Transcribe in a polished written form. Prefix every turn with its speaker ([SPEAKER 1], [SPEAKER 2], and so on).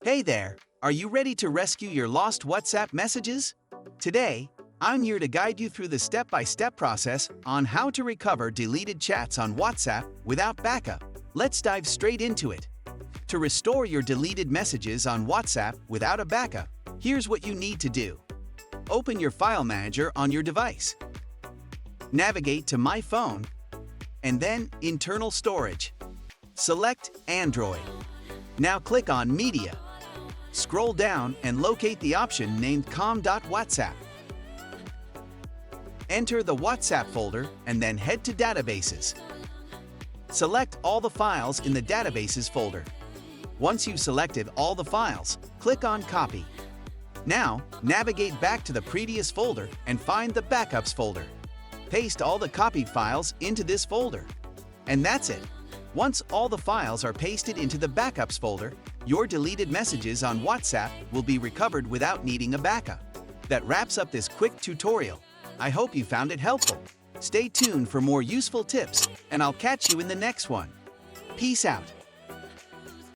[SPEAKER 1] Hey there, are you ready to rescue your lost WhatsApp messages? Today, I'm here to guide you through the step-by-step process on how to recover deleted chats on WhatsApp without backup. Let's dive straight into it. To restore your deleted messages on WhatsApp without a backup, here's what you need to do. Open your file manager on your device. Navigate to My Phone, and then Internal Storage. Select Android. Now click on Media. Scroll down and locate the option named com.whatsapp. Enter the WhatsApp folder and then head to Databases. Select all the files in the Databases folder. Once you've selected all the files, click on Copy. Now, navigate back to the previous folder and find the Backups folder. Paste all the copied files into this folder. And that's it. Once all the files are pasted into the Backups folder, your deleted messages on WhatsApp will be recovered without needing a backup. That wraps up this quick tutorial. I hope you found it helpful. Stay tuned for more useful tips, and I'll catch you in the next one. Peace out.